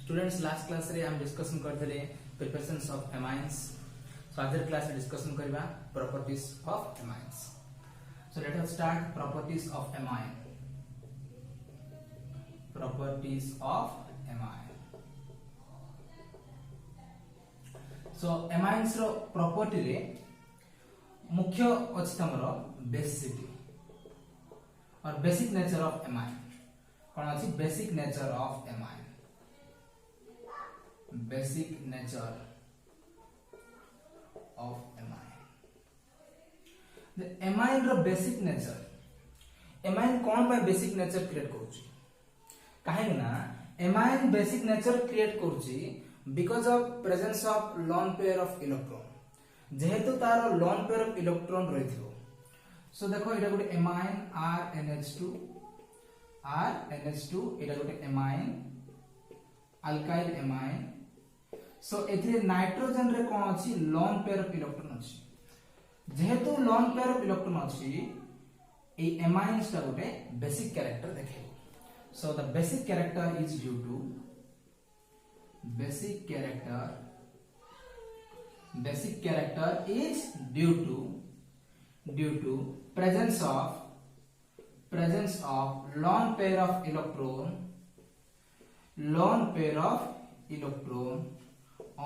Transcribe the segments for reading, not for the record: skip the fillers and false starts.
Students last class रे हम discussion करथले प्रिपरेशंस ऑफ एमाइन्स। सो आज क्लास रे डिस्कशन करबा properties of amines. So let us start properties of amine. Properties of amine. So amines रो property रे मुख्य अछि तमरो बेसिसिटी और बेसिक नेचर ऑफ एमाइन। कोन अछि basic nature of amine. Basic nature of amine. The amine रो basic nature. Amine कोन बाय बेसिक नेचर क्रिएट करूची काहे ना एमाइन बेसिक नेचर क्रिएट करूची because of presence of lone pair of electron. जेहेतु तार लोन पेयर ऑफ इलेक्ट्रॉन रहिथिबो। सो देखो एटा गोटे एमाइन RNH2 एटा गोटे एमाइन अल्काइल एमाइन। सो एथिरे नाइट्रोजन रे कोन अछि लोन पेयर ऑफ इलेक्ट्रॉन अछि। जेहेतु लोन पेयर ऑफ इलेक्ट्रॉन अछि ए एमाइन्स ता गोटे बेसिक कैरेक्टर देखेबो। So the basic character is due to basic character is due to presence of lone pair of electron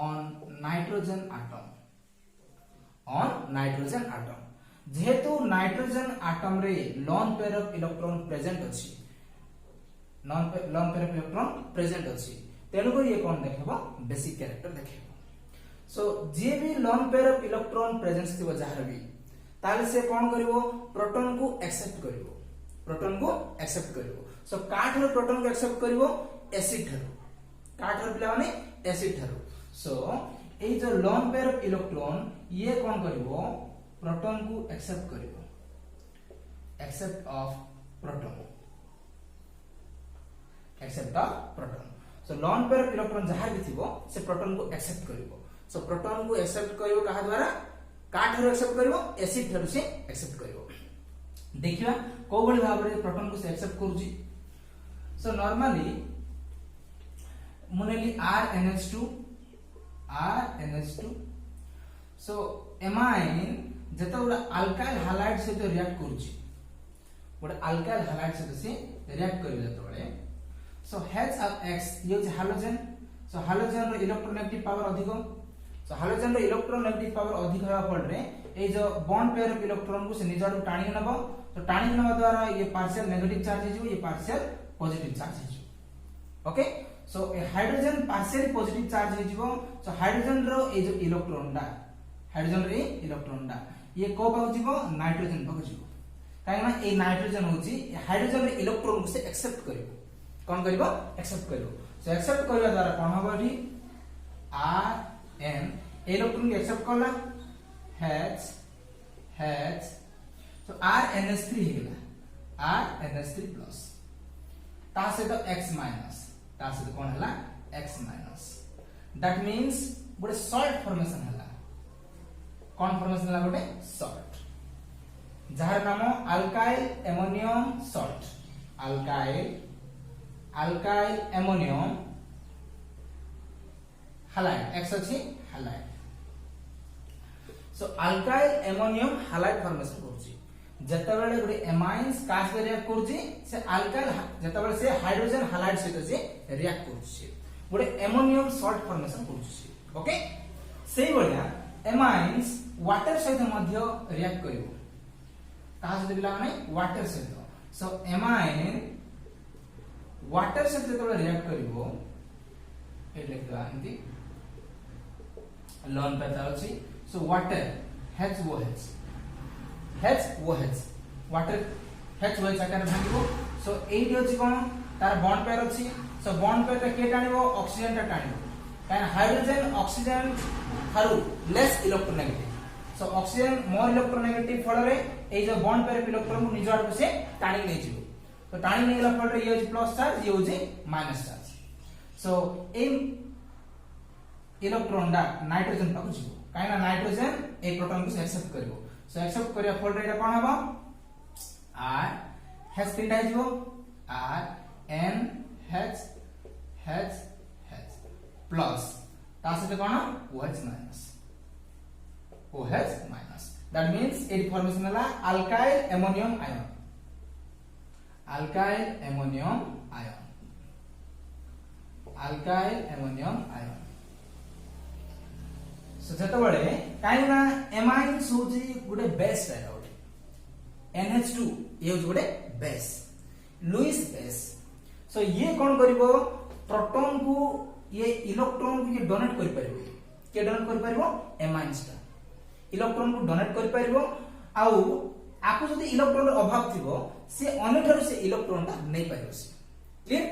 on nitrogen atom। जेहेतु nitrogen atom रे loan pair of electron present अछि तेनु को ये कोन देखबो बेसिक कैरेक्टर देखबो। So जे भी lone pair of electron presence थिबो जहार भी ताले से कोन करिवो प्रोटॉन को एक्सेप्ट करिवो। सो काठर प्रोटॉन को एक्सेप्ट करिवो एसिड थारो। काठर पिला माने एसिड थारो। सो ए जो लोन पेयर ऑफ इलेक्ट्रॉन ये कोन करिवो प्रोटॉन को एक्सेप्ट करिवो। Accept of proton. So lone pair of electron जहार भी थिबो से प्रोटॉन को एक्सेप्ट करिवो। सो प्रोटॉन को एक्सेप्ट करिवो कहा द्वारा काठर एक्सेप्ट करिवो एसिड थारो से एक्सेप्ट करिवो। देखिबा को बळी भाबरे प्रोटॉन को से एक्सेप्ट करूची। सो नॉर्मली मुनेली RNH2 सो एमाइन जता उडा अल्काइल हैलाइड से तो रिएक्ट करूची उडा अल्काइल हैलाइड से रिएक्ट करिले तळे सो H(X) ये जे हैलोजन। सो हैलोजन रो इलेक्ट्रोनेगेटिव पावर अधिक। सो हैलोजन रो इलेक्ट्रोनेगेटिव पावर अधिक होबा फल रे ए जो बॉन्ड पेयर ऑफ इलेक्ट्रॉन को से निजाडू टाणी नबो। तो टाणी नबा द्वारा ये पार्शियल नेगेटिव चार्ज हिजो ये पार्शियल पॉजिटिव चार्ज हिजो। ओके सो ए हाइड्रोजन पार्शियल पॉजिटिव चार्ज हिजो। सो हाइड्रोजन रो ए जो इलेक्ट्रॉन डा ये को पाउ जीवो नाइट्रोजन पाउ जीवो। काहे ना ए नाइट्रोजन होची हाइड्रोजन रे इलेक्ट्रॉन को से एक्सेप्ट करिवो। कोन करिवो एक्सेप्ट करिवो। सो एक्सेप्ट करबा द्वारा कोन होबो री RN इलेक्ट्रॉन को एक्सेप्ट करला H सो RNH3 हेला RNH3 प्लस ता से तो X माइनस ता से कोन हला X माइनस। दैट मींस गोटे सॉल्ट फॉर्मेशन हला। कोन फॉर्मेशन हला गोटे सॉल्ट जहार नाम alkyl ammonium salt. Alkyl ammonium halide X अछि हैलाइड। सो अल्काइल एमोनियम हैलाइड फॉर्मेशन करछि जता बेले गुडी एमाइन्स कास पे रिएक्ट करछि से अल्काइल जता बेले से हाइड्रोजन हैलाइड से रिएक्ट करछि गुडी एमोनियम सॉल्ट फॉर्मेशन करछि। ओके सेही बलिया एमाइन्स वाटर सहित मध्य रिएक्ट करिवो कास दिला माने वाटर सहित। सो एमाइन वाटर सहित जता रिएक्ट करिवो ए लिखला हिंदी लोन पेयर अछि। So water HOH water HOH आकार भांगिबो। सो एडी अछि कोन तार बॉन्ड पेयर अछि। सो बॉन्ड पेयर के टाणिबो ऑक्सीजन टा टाणिबो काहे hydrogen oxygen Tharu less electronegative. So oxygen more electronegative फल रे ए जो बॉन्ड पेयर इलेक्ट्रॉन को निज आड़ से टाणी नै जिवो। तो टाणी नै गेला फल रे ये प्लस चार्ज ये होजे माइनस चार्ज। सो ए इलेक्ट्रॉन डा नाइट्रोजन पाकु जिवो काहे ना नाइट्रोजन ए प्रोटॉन को एक्सेप्ट करबो। सो एक्सेप्ट करिया फल रे कोन हबो R H तीनटा जिवो R N H प्लस ता सहित कोन OH minus OH minus that means एडी फॉर्मेशन हला alkyl ammonium ion alkyl ammonium ion alkyl ammonium ion so जत बळे काई ना एमाइन सोजी गुडे बेस है गोटे NH2 ये होज गुडे बेस लुईस बेस सो ये कोन करिवो प्रोटॉन को ये इलेक्ट्रॉन को ये डोनेट करि परिबो के डोनेट करि परिबो एमाइन्स ता इलेक्ट्रॉन को डोनेट करि परिबो आउ आको जदि इलेक्ट्रॉन रो अभाव थिबो से अन्यठारु से इलेक्ट्रॉन ता नै परिबो से क्लियर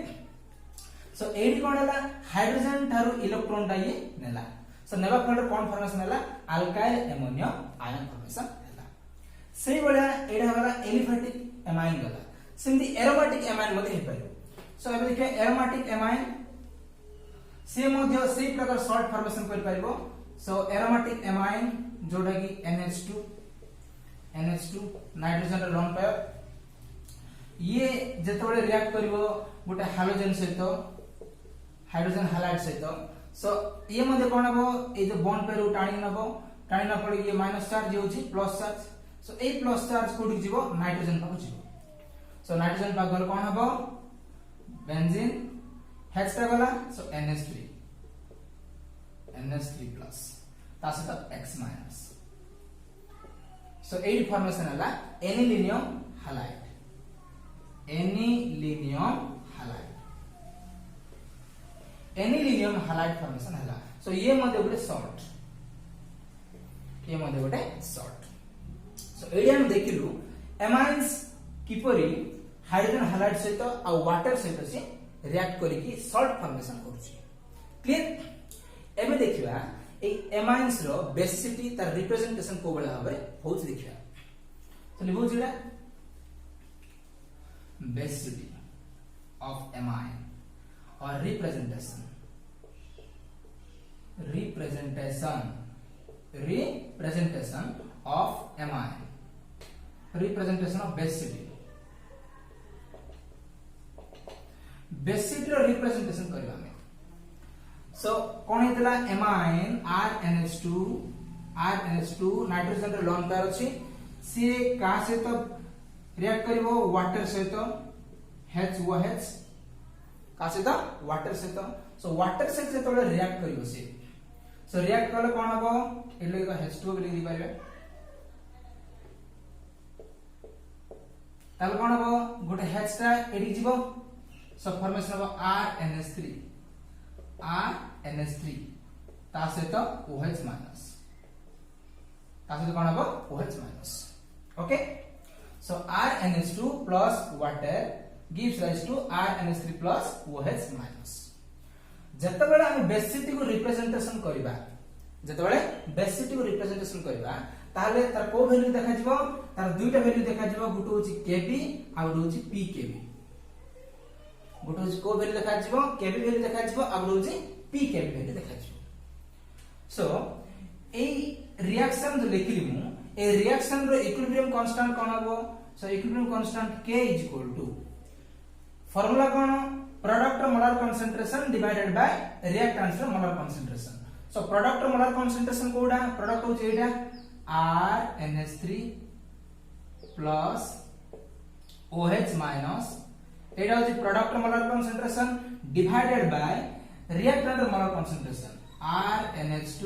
सो एडी कोन हला हाइड्रोजन थारु इलेक्ट्रॉन ता ये नेला सो नेबा फल कोन फॉर्मेशन हला अल्काइल अमोनियम आयन फॉर्मेशन हला सेही बळा एडा हला एलिफेटिक एमाइन गला सिंधी एरोमेटिक एमाइन मध्ये हे परिबो सो एबे देखिए एरोमेटिक एमाइन से मध्य सेही प्रकार शॉर्ट फॉर्मेशन कर परिबो सो एरोमेटिक एमाइन जोडा की NH2 नाइट्रोजन रो लोन पेयर ये जेतबेले रिएक्ट करिवो गोटे हाइड्रोजन सहित हाइड्रोजन हैलाइड सहित सो ये मध्ये कोन हबो ए जो बॉन्ड पेयर टाणी न पड़े ये माइनस चार्ज होची प्लस चार्ज सो ए प्लस चार्ज कोड जीवो नाइट्रोजन पाको जीवो सो नाइट्रोजन पाक गले कोन हबो बेंजीन H टा गला सो NH3 प्लस ता सहित X माइनस सो एडी फॉर्मेशन हला anilinium halide anilinium halide formation हला सो ये मध्ये गोटे शॉर्ट सो एडी हम देखिलु एमाइन्स किपरि हाइड्रोजन हैलाइड सहित आ वाटर सहित से रिएक्ट करिकि सॉल्ट फॉर्मेशन करूची क्लियर एबे देखिबा ए एमाइन्स रो बेसिसिटी तार रिप्रेजेंटेशन को बळे भाबरे होच देखिबा तो लिबो जिडा basicity of amine or representation of amine representation of basicity row representation करबा में सो कोन हेतला amine RNH2 नाइट्रोजन रो लोन पेयर अछि से का से तो रिएक्ट करिवो वाटर सहित HOH का सहित वाटर सहित सो वाटर सहित जेतबे रिएक्ट करिवो से सो रिएक्ट करले कोन हबो एले को H2 लिखि दी पारिबे ताल कोन हबो गोटे H टा एडी जीवो सो फॉर्मेशन हबो RNH3 ता सहित OH माइनस ता सहित कोन हबो OH minus okay so RNH2 plus water gives rise to RNH3 plus OH minus जतबेले हम बेसिसिटी को रिप्रेजेंटेशन करबा ताले तार को वैल्यू देखा जिवो तार दुईटा वैल्यू देखा जिवो गुटे होची Kb आ गुटे होची Pkb गुटे होची को वैल्यू देखा जिवो Kb वैल्यू देखा जिवो आ गुटे होची Pkb वैल्यू देखा जिवो सो ए रिएक्शन जो लिखली मु ए रिएक्शन रो इक्विलिब्रियम कांस्टेंट कोन हबो so equilibrium constant K is equal to formula कोन product molar concentration divided by reactants रो molar concentration so product molar concentration कोडा प्रोडक्ट हो एटा RNH3 प्लस OH माइनस एटा हो product molar concentration divided by reactant molar concentration RNH2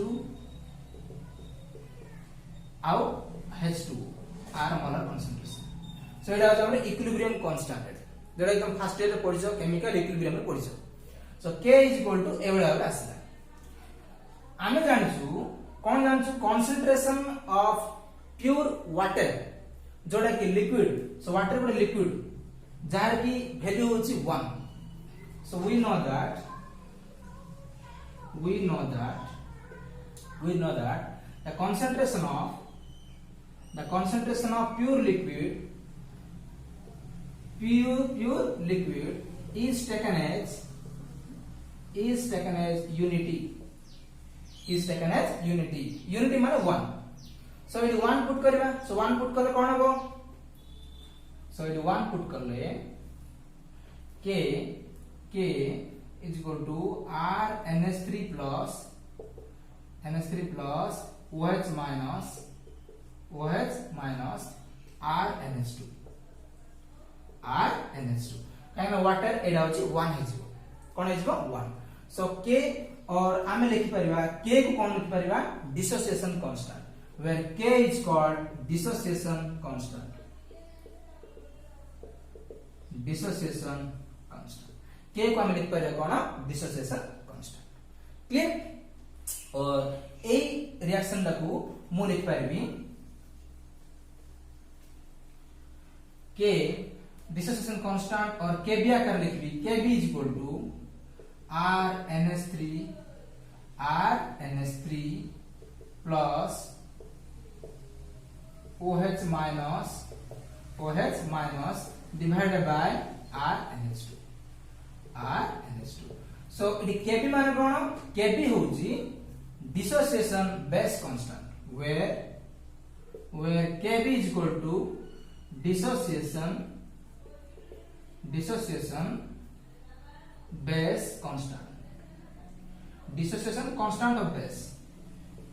आउ H2 R molar concentration सो एटा हो equilibrium constant जेटा एकदम first year रे पढिछो केमिकल इक्विलिब्रियम रे पढिछो so K is equal to एवडा वाला आसला आमे जानछु कोन जानछु कंसंट्रेशन ऑफ प्योर वाटर जोटा कि लिक्विड सो वाटर को लिक्विड जार की वैल्यू होची 1 so we know that the concentration of pure liquid is taken as unity माने 1 so it 1 put करबा so 1 put करले कोन हबो so it 1 put करले k is equal to RNH3 plus OH minus RNH2 काहे water एडा होची 1 हेजिबो कोन हेजिबो 1 सो k और आमे लिखि परिबा k को कोन लिखि परिबा dissociation constant where k is called dissociation constant k को आमे लिखि परिबा कोन डिसोसिएशन कांस्टेंट क्लियर और ए रिएक्शन डाकू मु लिखि परिबी k डिसोसिएशन कांस्टेंट और kb आकर लिखबी kb is equal to RNH3 plus OH minus divided by RNH2 so it kb माने कोन kb होची dissociation base constant where kb is equal to dissociation base constant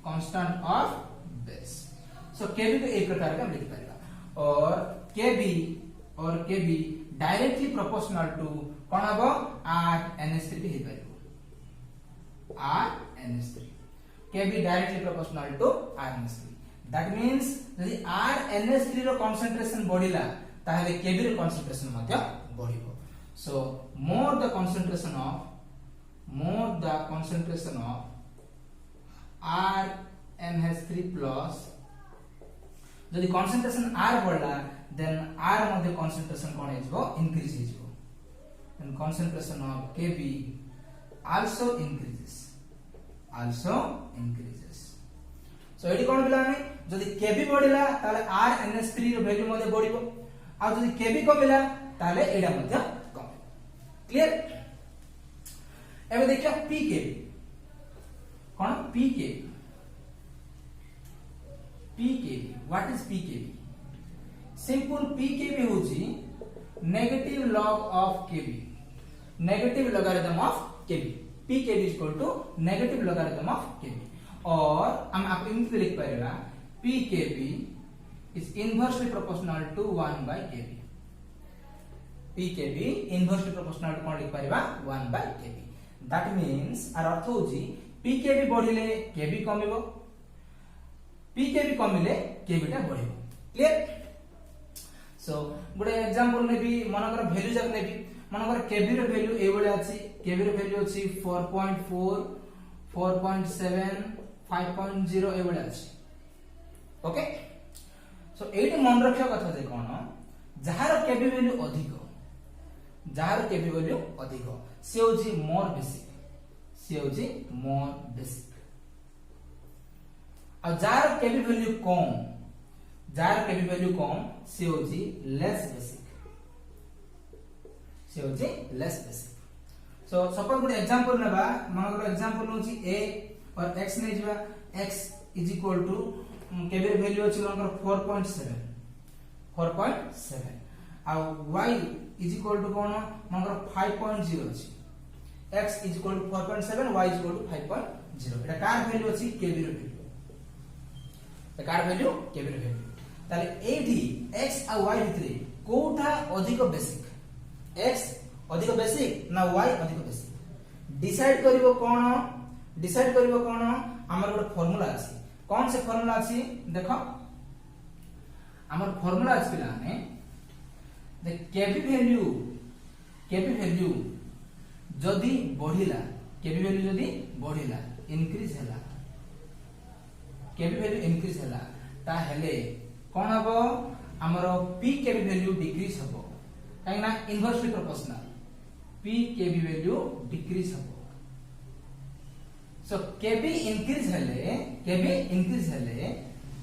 constant of base so kb को एक प्रकार का लिख पाएगा और kb directly proportional to कोन हबो RNH3 भी हे पाइबो RNH3 kb directly proportional to RNH3 that means यदि RNH3 रो कंसंट्रेशन बढ़िला ताहले kb रो कंसंट्रेशन मध्य बढ़िबो so more the concentration of RNH3 plus यदि concentration R बढ़ला then R मध्य concentration कोन हेजबो increase हेजबो and concentration of kb also increases so एडी कोन बिलाने यदि kb बढ़िला ताले RNH3 रो वैल्यू मध्य बढ़िबो आ यदि kb कमिला ताले एडा मध्य क्लियर एबे देखियो pkb कोन pkb what is pkb simple pkb होची negative log of kb negative logarithm of kb pkb is equal to negative logarithm of kb और हम आप इनके लिख पाएगा pkb is inversely proportional to 1 by kb pkb inversely proportional to कोन लिख परिबा 1 by kb that means आर अर्थ होची pkb बढ़िले kb कमिबो pkb कमिले kb टा बढ़िबो क्लियर सो गुडे एग्जांपल नेबी मनकर वैल्यू जक नेबी मनकर kb रो वैल्यू ए बळे अछि kb रो वैल्यू अछि 4.4 4.7 5.0 ए बळे अछि ओके सो एटी मन रखियो कथा जे कोन जहार kb वैल्यू अधिक जहार kb वैल्यू अधिक से होची मोर बेसिक और जहार kb वैल्यू कम से होची less basic so suppose good example नेबा मनकर एग्जांपल होची a और x नै जिबा x is equal to kb value अछि मनकर 4.7 आ y इज इक्वल टू कोन मनकर 5.0 अछि x is equal to 4.7 y is equal to 5.0 एटा कार वैल्यू अछि kb रो वैल्यू त कार वैल्यू kb रो वैल्यू ताले एठी x आ y भितरे कोठा अधिक बेसिक x अधिक बेसिक ना y अधिक बेसिक डिसाइड करिवो कोन हमर गोटे फार्मूला अछि कौन से फार्मूला अछि देखो हमर फार्मूला अछि पिलाने द kb वैल्यू जदी बढ़िला kb वैल्यू जदी बढ़िला इंक्रीज हैला kb वैल्यू इंक्रीज हैला ता हेले कोन हबो हमर pkb वैल्यू डिक्रीज हबो काहेना inversely proportional pkb value decrease हबो सो kb इंक्रीज हेले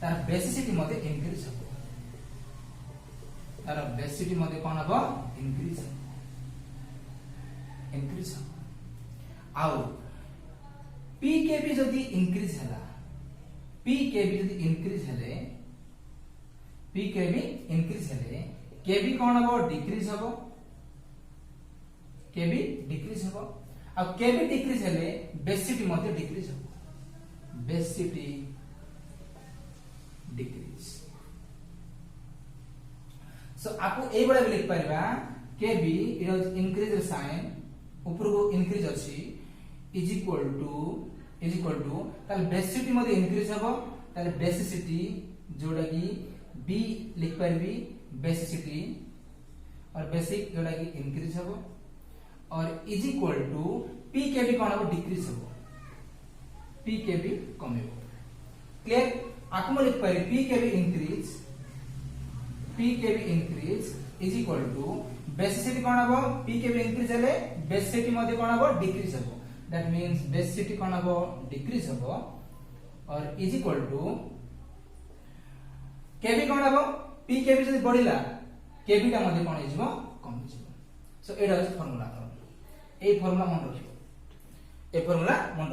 तार बेसिसिटी मध्ये इंक्रीज हबो तार बेसिसिटी मध्ये कोन हबो इंक्रीज आउ pkb जदी इंक्रीज हेला pkb इंक्रीज हेले kb कोन हबो डिक्रीज हबो आ केबी डिक्रीज हेले बेसिटी मध्ये डिक्रीज हो बेसिटी डिक्रीज सो आपको ए बडा लिख परबा केबी इज इंक्रीज साइन ऊपर को इंक्रीज अछि इज इक्वल टू ताल बेसिटी मध्ये इंक्रीज हबो ताल बेसिसिटी जोडा की बी लिख परबी बेसिसिटी और बेसिक जोडा की इंक्रीज हबो और is equal to P k भी कोन हबो डिक्रीज हबो पी के भी कमिबो क्लियर आकु लिख पारे पी के भी increase is equal to basicity कोन हबो पी के भी इंक्रीज हेले बेसिसिटी मध्ये कोन हबो डिक्रीज हबो दैट मींस बेसिसिटी कोन हबो डिक्रीज हबो और इज इक्वल टू के भी कोन हबो पी के भी जदी बढ़िला के भी ता मध्ये कोन हिजबो कम हिजबो सो एडा इज फार्मूला ए फार्मूला मन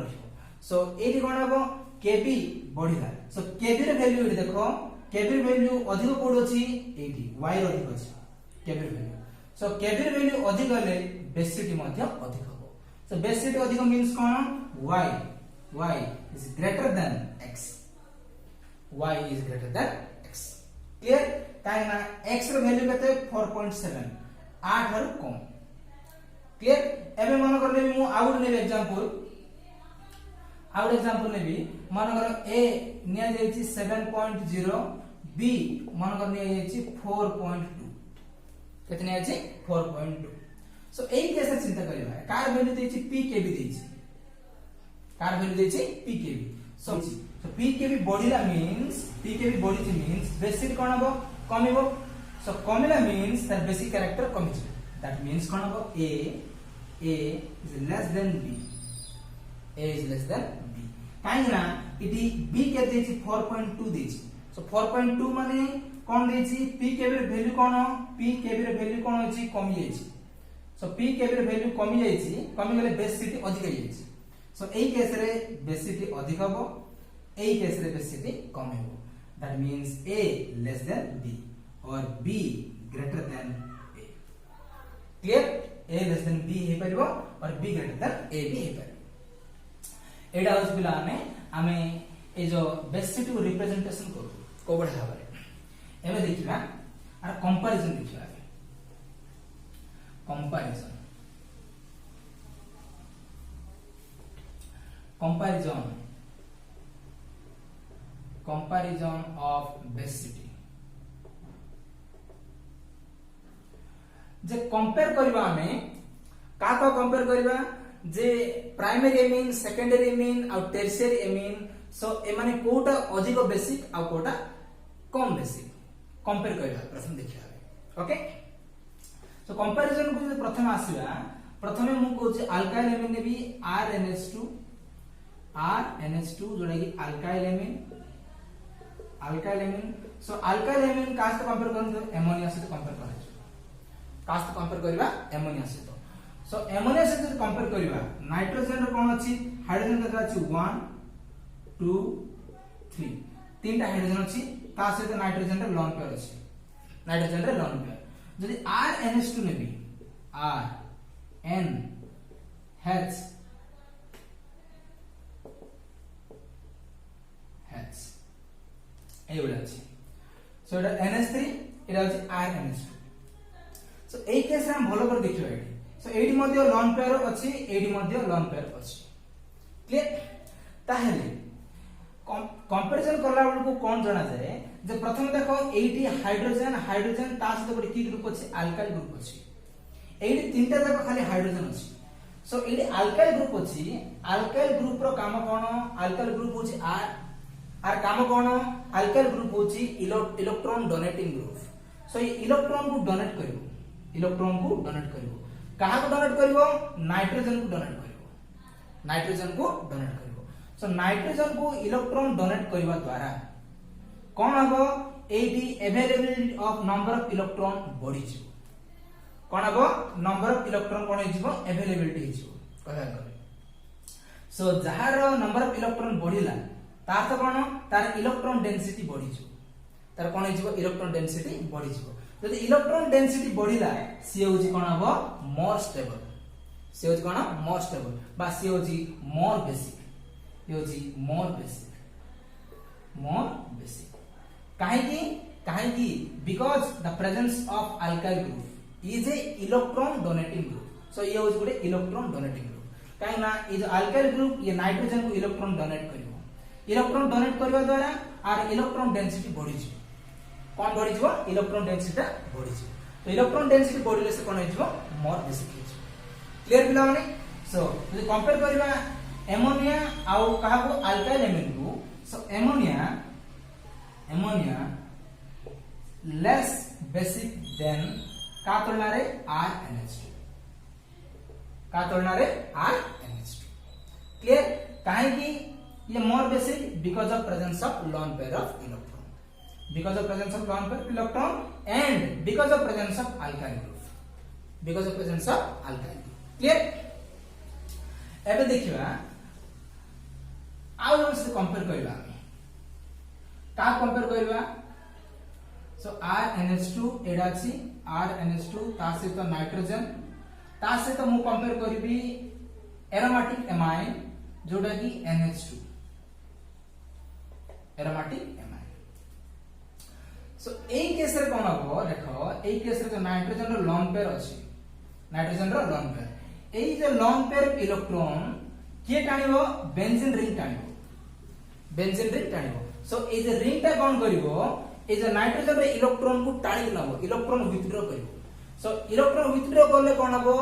रखियो सो एटी कोन हबो केबी बढ़िला सो केबी रे वैल्यू एटी देखो केबी रे वैल्यू अधिक कोड अछि एटी y रो अधिक अछि केबी रे वैल्यू सो केबी रे वैल्यू अधिक हले बेसिसिटी मध्ये अधिक हबो सो बेसिसिटी अधिक means cone y is greater than x y is greater than x clear काहे ना x रो वैल्यू कते 4.7 8 हर कम क्लियर एबे मन करले मु आउट ने एग्जांपल नेबी मन कर a निया जायछि 7.0 b मन कर निया जायछि 4.2 कितने अछि 4.2 सो एई केस चिंता करबा कार वैल्यू देछि p के भी देछि कार वैल्यू देछि p के भी सो p के भी बढ़िला मींस p के भी बढ़िछि मींस बेसिक कोन हबो कमिबो सो कमिला मींस तार बेसिक कैरेक्टर कमिछि दैट मींस कोन हबो a is less than b a is less than b काहे ना इटी b के देछि 4.2 देछि सो 4.2 माने कोन देछि p के भी वैल्यू कोन p के भी वैल्यू कोन अछि कमी जाइछि सो p के भी वैल्यू कमी जाइछि कमी गले बेसिसिटी अधिक जाइछि सो एई केस रे बेसिसिटी अधिक हबो एई केस रे बेसिसिटी कम हबो that means a less than b और b greater than a clear a less than b हे परबो और b ग्रेटर देन a भी हे परबो एडा उस पिला हमें ए जो बेसिसिटी को रिप्रेजेंटेशन करू को बढा भाबरे एमे देखिबा आर कंपैरिजन देखिबा comparison of basicity J compare करबा हमें का कंपेयर करबा जे प्राइमरी एमीन सेकेंडरी एमीन और टर्शियरी एमीन सो ए माने कोटा अधिक बेसिक आ कोटा कम बेसिक कंपेयर करबा प्रथम देखिबा ओके सो कंपैरिजन को जे प्रथम आसीबा प्रथमे मु कहूची अल्काइल एमीन ने भी RNH2 जोड़ा कि अल्काइल एमीन सो अल्काइल एमीन कास्ट कंपेयर करन एमोनिया से कंपेयर करे कास्ट कंपेयर करबा एमोनिया से सो एमोनिया से जो कंपेयर करबा नाइट्रोजन रो कोन अछि हाइड्रोजन केतना अछि 1 2 3 तीनटा हाइड्रोजन अछि ता सहित नाइट्रोजन रे लोन पेयर अछि जदि RNH2 नेबी RNH ए बडा अछि सो एटा NH3 एटा अछि RNH2 सो एई केस हम भलो कर देखियो एटी सो एडी मध्ये लोन पेयर अछि एडी मध्ये लोन पेयर अछि क्लियर ताहेले कंपैरिजन करला बेल को कोन जणा जाय जे प्रथम देखो एटी हाइड्रोजन ता सहित बडी की ग्रुप अछि अल्काइल ग्रुप अछि एडी तीनटा देखो खाली हाइड्रोजन अछि सो एडी अल्काइल ग्रुप अछि अल्काइल ग्रुप रो काम कोन अल्काइल ग्रुप होछि आर काम कोन अल्काइल ग्रुप होछि इलेक्ट्रॉन डोनेटिंग ग्रुप सो ये इलेक्ट्रॉन को डोनेट करिवो कहा को डोनेट करिवो नाइट्रोजन को डोनेट करिवो सो नाइट्रोजन को इलेक्ट्रॉन डोनेट करबा द्वारा कोन हबो एडी availability of number of electron बढ़ी छ कोन हबो नंबर ऑफ इलेक्ट्रॉन कोन हिजबो अवेलेबिलिटी हिजबो कहया करे सो जहार नंबर ऑफ इलेक्ट्रॉन बढ़िला तार तो कोन तार इलेक्ट्रॉन डेंसिटी बढ़ी छ तार कोन हिजबो इलेक्ट्रॉन डेंसिटी बढ़ी छ जदि इलेक्ट्रॉन डेंसिटी बढ़िला सी होछि कोन हबो मोर स्टेबल सी होची कोन मोर स्टेबल बा सी होची मोर बेसिक ये होची मोर बेसिक काहे की because the presence of alkyl group is a electron donating group so ये होची गुटे इलेक्ट्रॉन डोनेटिंग ग्रुप काहे ना ये जो अल्काइल ग्रुप ये नाइट्रोजन को इलेक्ट्रॉन डोनेट करिवो इलेक्ट्रॉन डोनेट करबा द्वारा आर इलेक्ट्रॉन डेंसिटी बढ़ी जी कोन बढ़ी जीवो इलेक्ट्रॉन डेंसिटी बढ़ी जी तो इलेक्ट्रॉन डेंसिटी बढ़िले से कोन होइजो मोर बेसिक होइजो क्लियर पिला माने सो यदि कंपेयर करबा एमोनिया आउ कहा को अल्काइल एमिन को सो एमोनिया लेस बेसिक देन का तुलना रे RNH2 का तुलना रे RNH2 क्लियर काहे की ये मोर basic because of presence of lone pair of electron because of presence of lone pair electron and because of presence of alkyl group because of presence of alkyl group clear एबे देखिबा आउ से compare करबा का compare करबा सो RNH2 एडा छी RNH2 ता से तो नाइट्रोजन ता से तो मु कंपेयर करबी एरोमेटिक एमाइन जोटा की NH2 एरोमेटिक एमाइन सो एई केस रे कोन हबो देखो एई केस रे तो नाइट्रोजन रो लोन पेयर अछि नाइट्रोजन रो लोन पेयर एई जे लोन पेयर इलेक्ट्रॉन के टाणिबो बेंजीन रिंग टाणिबो सो ए जे रिंग टा कोन करिवो ए जे नाइट्रोजन रे इलेक्ट्रॉन को टाणी नबो इलेक्ट्रॉन विथड्रॉ करिवो सो इलेक्ट्रॉन विथड्रॉ करले कोन हबो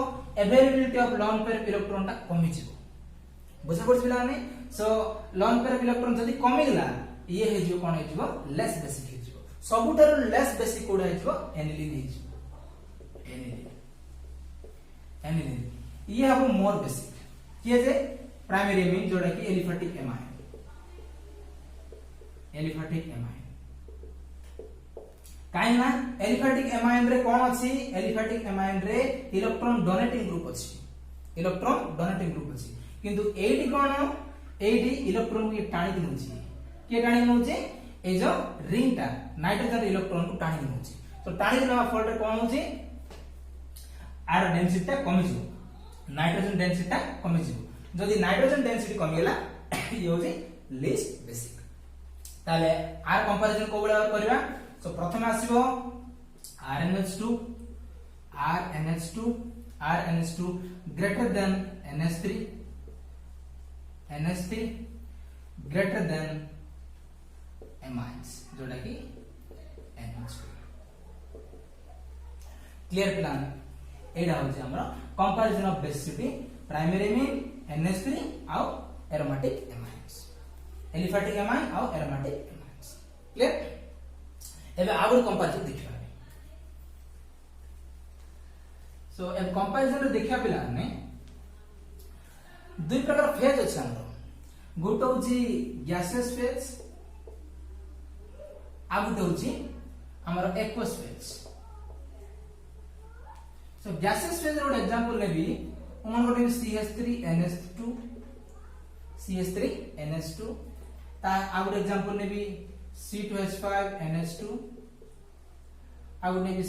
availability of lone pair electron टा कमी जिवो बुझा पड़छ बिला ने सो लोन पेयर इलेक्ट्रॉन जदी कमी गला ये हे जो कोन हे जिवो लेस बेसिक हे जिवो सबुठार लेस बेसिक कोड हे जिवो एनिलीन हे जिवो एनिलीन ये हबो मोर बेसिक किए जे प्राइमरी एमिन जोड़ा की एलिफेटिक एमाइन काहे ना एलिफेटिक एमाइन रे कोन अछि एलिफेटिक एमाइन रे इलेक्ट्रॉन डोनेटिंग ग्रुप अछि किंतु एडी कोन एडी इलेक्ट्रॉन को टाणी दिनछि के टाणी नउछि ए जो रिंग टा नाइट्रोजन इलेक्ट्रॉन को टाणी दिनछि तो टाणी दिनवा फल रे कोन होछि आर डेंसिटी टा कमी जिवो नाइट्रोजन डेंसिटी टा कमी जिवो जदि नाइट्रोजन डेंसिटी कमी गेला ये होछि लीस्ट बेसिक ताले आर कंपैरिजन को बडा करबा सो प्रथम आसीबो RNH2 greater than NH3 greater than amines जोटा की NH2 क्लियर प्लान एडा होछि हमरा comparison of basicity primary amine NH3 आउ एरोमेटिक एमाइन्स एलिफेटिक एमाइन आउ एरोमेटिक एमाइन्स क्लियर एबे आगुर कंपैरिजन देखिबा सो ए कंपैरिजन रे देखिया पिला ने दुई प्रकार फेज अछि हमरो गोटे होछि गैसियस फेज आ गोटे होछि हमरो aqueous phase so gaseous phase रो एग्जांपल लेबी उमन गोटे CH3NH2 ता आ गोटे एग्जांपल लेबी C2H5NH2 आ गोटे लेबी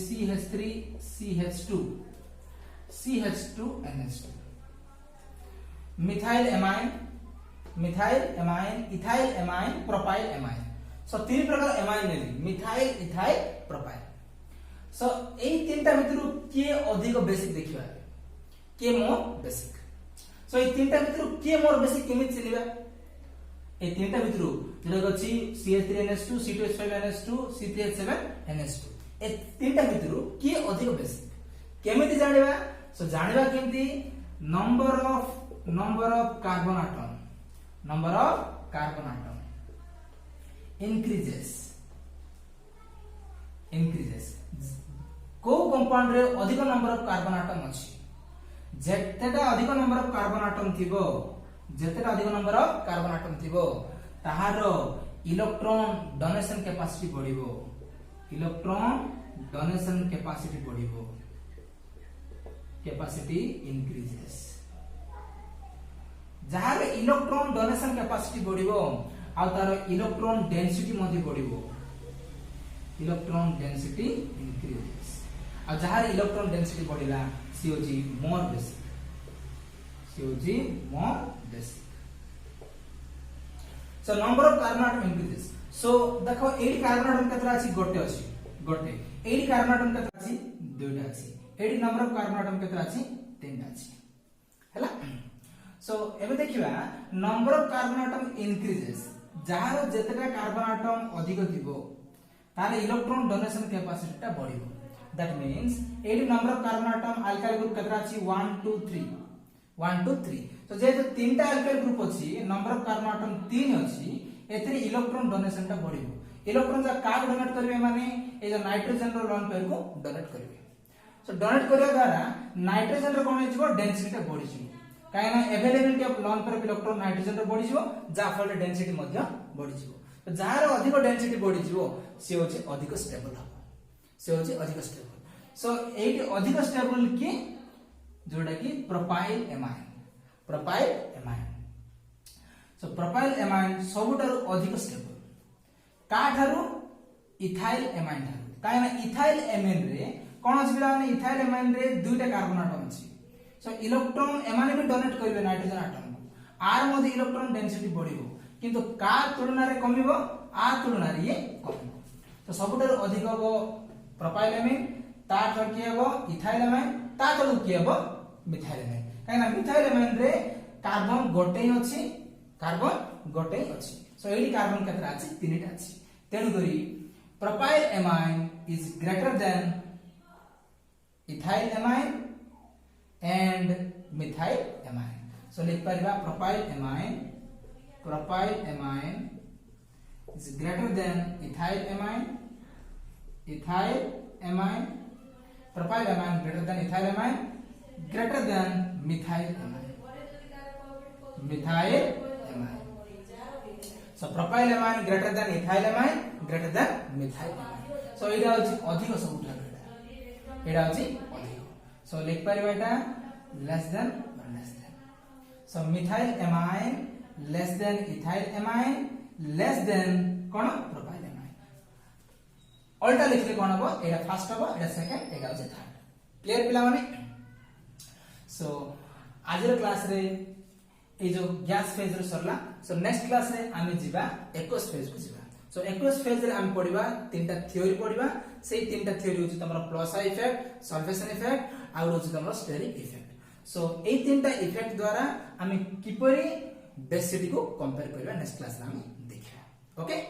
CH2NH2 methyl amine ethyl amine propyl amine so तीन प्रकार एमाइन नेली मिथाइल इथाइल प्रोपाइल सो एई तीनटा भितरु के अधिक बेसिक देखिबा के मोर बेसिक सो एई तीनटा भितरु के मोर बेसिक केमित चिनिबा ए तीनटा भितरु जेटा अछि CH3NH2 C2H5NH2 C3H7NH2 ए तीनटा भितरु के अधिक बेसिक केमिति जानिबा सो जानिबा केमिति number of carbon atom increases को कंपाउंड रे अधिक नंबर ऑफ कार्बन एटम अछि जेतेटा अधिक नंबर ऑफ कार्बन एटम थिबो जेतेटा अधिक नंबर ऑफ कार्बन एटम थिबो ताहार इलेक्ट्रॉन डोनेशन कैपेसिटी बढ़िबो कैपेसिटी इंक्रीजेस जहार इलेक्ट्रॉन डोनेशन कैपेसिटी बढ़िबो आ तार इलेक्ट्रॉन डेंसिटी मध्ये बढ़िबो इलेक्ट्रॉन डेंसिटी इंक्रीजेस आ जहार इलेक्ट्रॉन डेंसिटी बढ़िला सी होची मोर बेसिक सी होची more basic. So number of carbon atom increases. So देखो एडी कार्बन एटम केतरा अछि गोटे अछि गोटे एडी कार्बन एटम केतरा अछि दुइटा अछि एडी नंबर ऑफ कार्बन एटम केतरा अछि तीनटा अछि हैला। सो एबे देखिबा number of carbon atom increases जहार जेतेटा कार्बन एटम अधिक थिबो तार इलेक्ट्रॉन डोनेशन कैपेसिटी टा बढ़िबो। दैट मींस एडी number of carbon atom alkyl group केतरा अछि 1 2 3 1 2 3। तो जे तीनटा अल्काइल ग्रुप अछि नंबर ऑफ कार्बन एटम 3 अछि एथरे इलेक्ट्रॉन डोनेशन टा बढ़िबो। इलेक्ट्रॉन जा का डोनेट करबे माने ए जो नाइट्रोजन रो लोन पेयर को डोनेट करबे। सो डोनेट करबा द्वारा नाइट्रोजन रो कोन हिजबो डेंसिटी टा बढ़ि जिवो काहेना availability of lone pair of electron nitrogen रो बढ़ि जिवो जा फल डेंसिटी मध्य बढ़ि जिवो। तो जार अधिक डेंसिटी बढ़ि जिवो से होचे अधिक स्टेबल हबो से होचे अधिक स्टेबल। सो एटी अधिक स्टेबल की जोटा की प्रोपाइल एमाइन प्रोपाइल एमाइन। सो प्रोपाइल एमाइन सबुठारु अधिक स्टेबल का Tharu ethyl amine Tharu काहेना ethyl amine रे कोन अछि बिला माने इथाइल एमाइन रे दुईटा कार्बन एटम अछि। सो इलेक्ट्रॉन एमाने भी डोनेट करबे नाइट्रोजन एटम को आर मध्ये इलेक्ट्रॉन डेंसिटी बढ़िबो किंतु का तुलना रे कमिबो आ तुलना रे ये कमिबो। तो सबुठारु अधिक हबो प्रोपाइल एमाइन ता थर की हबो इथाइल एमाइन ता तळु की हबो मिथाइल एमाइन काहेना मिथाइल एमाइन रे कार्बन गोटे अछि कार्बन गोटे अछि। सो एडी कार्बन केतरा अछि तीनटा अछि तेनु करी propyl amine is greater than ethyl amine and methyl amine. So लिख परिबा propyl amine is greater than ethyl amine propyl amine greater than ethyl amine greater than methyl amine so propyl amine greater than ethyl amine greater than methyl amine। so एटा अछि अधिक सबुठा एटा अछि अधिक। so लिख परिबा एटा less than or less than। so methyl amine less than ethyl amine less than cone propyl amine उल्टा लिखले कोन हबो एटा first हबो एटा second एटा होचे थर्ड। क्लियर पिला माने। सो आज रो क्लास रे ए जो गैस फेज रे सरला। सो नेक्स्ट क्लास रे आमे जिबा एक्वस फेज को जिबा। सो एक्वस फेज रे आमे पढिबा तीनटा थ्योरी पढिबा सेही तीनटा थ्योरी होची तमरा प्लस इफेक्ट सल्वेशन इफेक्ट आ होची तमरा स्टेरिक इफेक्ट। सो ए तीनटा इफेक्ट द्वारा आमे किपरि डेंसिटी को कंपेयर करबा नेक्स्ट क्लास रे आमे देखिबा। ओके।